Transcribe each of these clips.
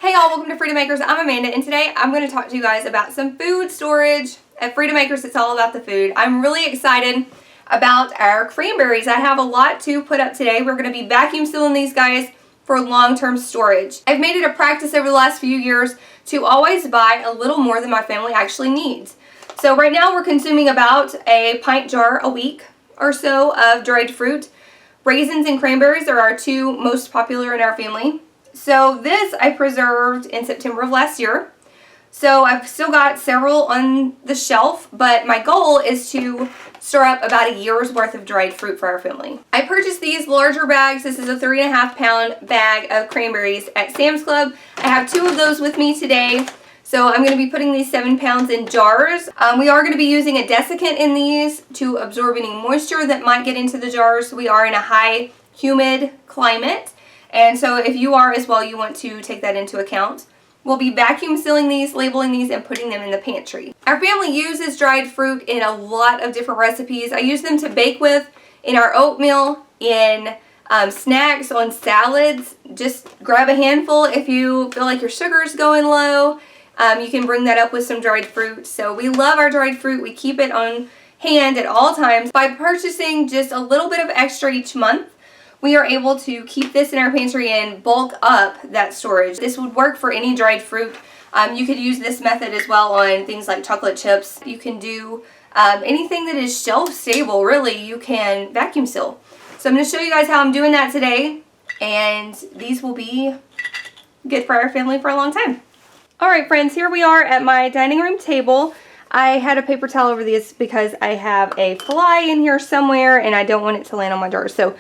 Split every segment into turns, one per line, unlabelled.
Hey y'all, welcome to Freedom Makers. I'm Amanda, and today I'm going to talk to you guys about some food storage. At Freedom Makers, it's all about the food. I'm really excited about our cranberries. I have a lot to put up today. We're going to be vacuum sealing these guys for long-term storage. I've made it a practice over the last few years to always buy a little more than my family actually needs. So right now we're consuming about a pint jar a week or so of dried fruit. Raisins and cranberries are our two most popular in our family. So this I preserved in September of last year. So I've still got several on the shelf, but my goal is to store up about a year's worth of dried fruit for our family. I purchased these larger bags. This is a 3.5 pound bag of cranberries at Sam's Club. I have 2 of those with me today. So I'm going to be putting these 7 pounds in jars. We are going to be using a desiccant in these to absorb any moisture that might get into the jars. We are in a high humid climate. And so if you are as well, you want to take that into account. We'll be vacuum sealing these, labeling these, and putting them in the pantry. Our family uses dried fruit in a lot of different recipes. I use them to bake with in our oatmeal, in snacks, on salads. Just grab a handful if you feel like your sugar is going low. You can bring that up with some dried fruit. So we love our dried fruit. We keep it on hand at all times. By purchasing just a little bit of extra each month, we are able to keep this in our pantry and bulk up that storage. This would work for any dried fruit. You could use this method as well on things like chocolate chips. You can do anything that is shelf stable, really, you can vacuum seal. So I'm going to show you guys how I'm doing that today, and these will be good for our family for a long time. Alright friends, here we are at my dining room table. I had a paper towel over this because I have a fly in here somewhere and I don't want it to land on my jars. So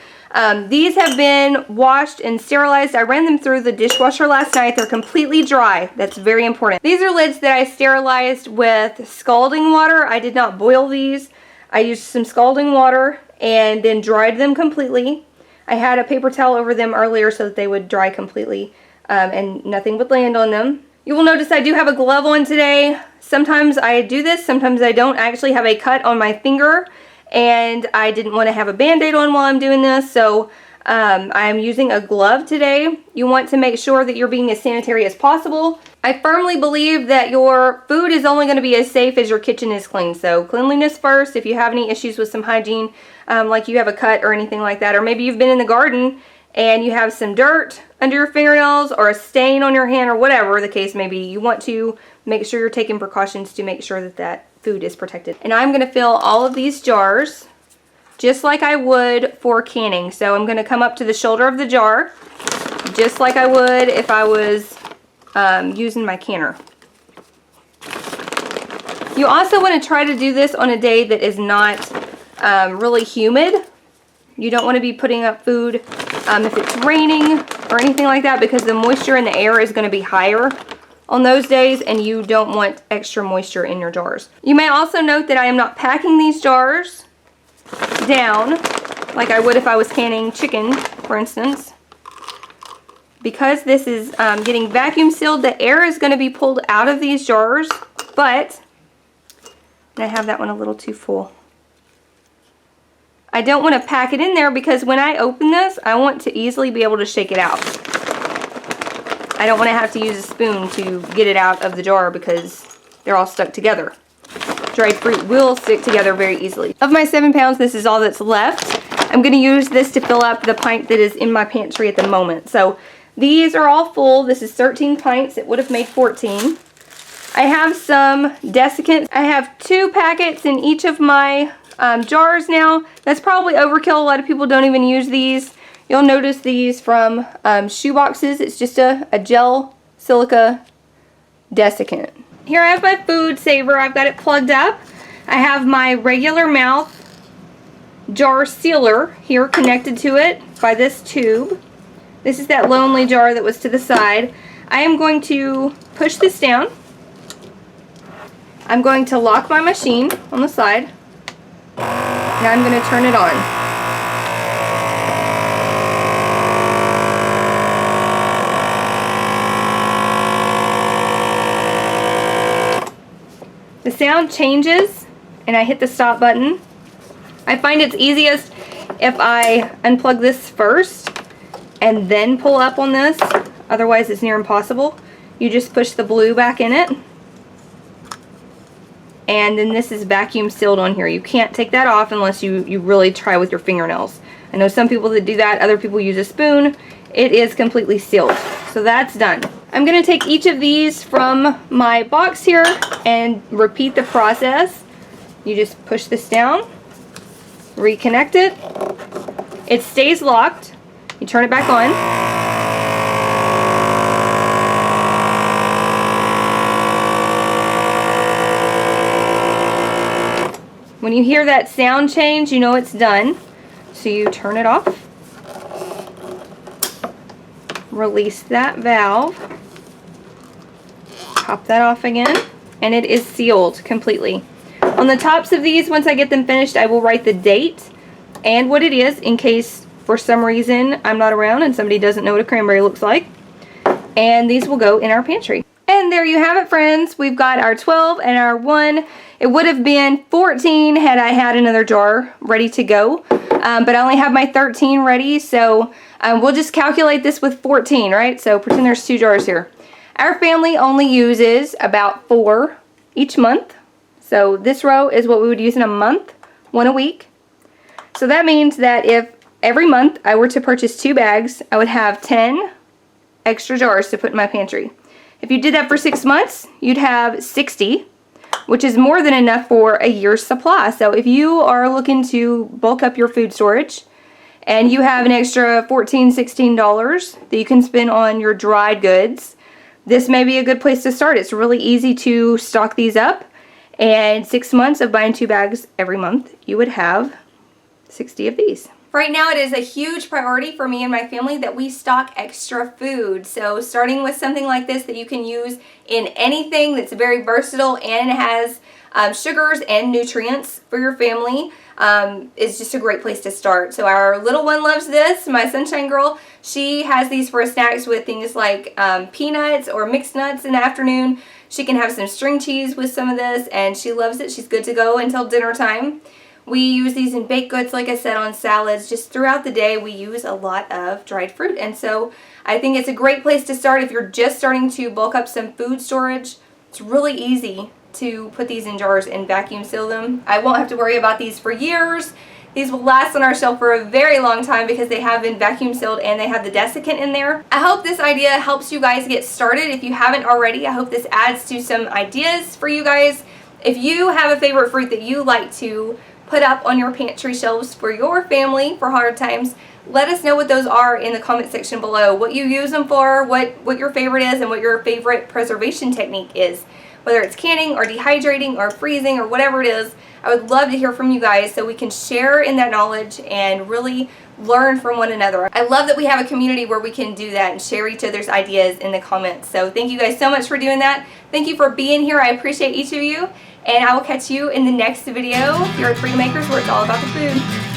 these have been washed and sterilized. I ran them through the dishwasher last night. They're completely dry. That's very important. These are lids that I sterilized with scalding water. I did not boil these. I used some scalding water and then dried them completely. I had a paper towel over them earlier so that they would dry completely and nothing would land on them. You will notice I do have a glove on today. Sometimes I do this, sometimes I don't. I actually have a cut on my finger and I didn't want to have a band-aid on while I'm doing this, so I'm using a glove today. You want to make sure that you're being as sanitary as possible. I firmly believe that your food is only going to be as safe as your kitchen is clean. So cleanliness first. If you have any issues with some hygiene, like you have a cut or anything like that, or maybe you've been in the garden and you have some dirt under your fingernails or a stain on your hand or whatever the case may be, you want to make sure you're taking precautions to make sure that that food is protected. And I'm going to fill all of these jars just like I would for canning. So I'm going to come up to the shoulder of the jar just like I would if I was using my canner. You also want to try to do this on a day that is not really humid. You don't want to be putting up food if it's raining or anything like that, because the moisture in the air is going to be higher on those days and you don't want extra moisture in your jars. You may also note that I am not packing these jars down like I would if I was canning chicken, for instance. Because this is getting vacuum sealed, the air is going to be pulled out of these jars, but I have that one a little too full. I don't want to pack it in there because when I open this, I want to easily be able to shake it out. I don't want to have to use a spoon to get it out of the jar because they're all stuck together. Dried fruit will stick together very easily. Of my 7 pounds, this is all that's left. I'm going to use this to fill up the pint that is in my pantry at the moment. So these are all full. This is 13 pints. It would have made 14. I have some desiccants. I have 2 packets in each of my jars now. That's probably overkill. A lot of people don't even use these. You'll notice these from shoe boxes. It's just a gel silica desiccant. Here I have my food saver. I've got it plugged up. I have my regular mouth jar sealer here connected to it by this tube. This is that lonely jar that was to the side. I am going to push this down. I'm going to lock my machine on the side. Now I'm going to turn it on. The sound changes and I hit the stop button. I find it's easiest if I unplug this first and then pull up on this. Otherwise it's near impossible. You just push the blue back in it. And then this is vacuum sealed on here. You can't take that off unless you really try with your fingernails. I know some people that do that, other people use a spoon. It is completely sealed. So that's done. I'm gonna take each of these from my box here and repeat the process. You just push this down, reconnect it. It stays locked. You turn it back on. When you hear that sound change, you know it's done. So you turn it off. Release that valve. Pop that off again. And it is sealed completely. On the tops of these, once I get them finished, I will write the date and what it is in case for some reason I'm not around and somebody doesn't know what a cranberry looks like. And these will go in our pantry. And there you have it, friends. We've got our 12 and our 1. It would have been 14 had I had another jar ready to go. But I only have my 13 ready, so we'll just calculate this with 14, right? So pretend there's 2 jars here. Our family only uses about 4 each month. So this row is what we would use in a month, 1 a week. So that means that if every month I were to purchase 2 bags, I would have 10 extra jars to put in my pantry. If you did that for 6 months, you'd have 60, which is more than enough for a year's supply. So if you are looking to bulk up your food storage and you have an extra $14, $16 that you can spend on your dried goods, this may be a good place to start. It's really easy to stock these up, and 6 months of buying 2 bags every month, you would have 60 of these. Right now, it is a huge priority for me and my family that we stock extra food. So starting with something like this that you can use in anything that's very versatile and has sugars and nutrients for your family is just a great place to start. So our little one loves this. My sunshine girl, she has these for snacks with things like peanuts or mixed nuts in the afternoon. She can have some string cheese with some of this, and she loves it. She's good to go until dinner time. We use these in baked goods, like I said, on salads. Just throughout the day, we use a lot of dried fruit. And so I think it's a great place to start if you're just starting to bulk up some food storage. It's really easy to put these in jars and vacuum seal them. I won't have to worry about these for years. These will last on our shelf for a very long time because they have been vacuum sealed and they have the desiccant in there. I hope this idea helps you guys get started. If you haven't already, I hope this adds to some ideas for you guys. If you have a favorite fruit that you like to put up on your pantry shelves for your family for hard times, let us know what those are in the comment section below. What you use them for, what your favorite is, and what your favorite preservation technique is. Whether it's canning or dehydrating or freezing or whatever it is, I would love to hear from you guys so we can share in that knowledge and really learn from one another. I love that we have a community where we can do that and share each other's ideas in the comments. So thank you guys so much for doing that. Thank you for being here. I appreciate each of you. And I will catch you in the next video here at Freedom Makers, where it's all about the food.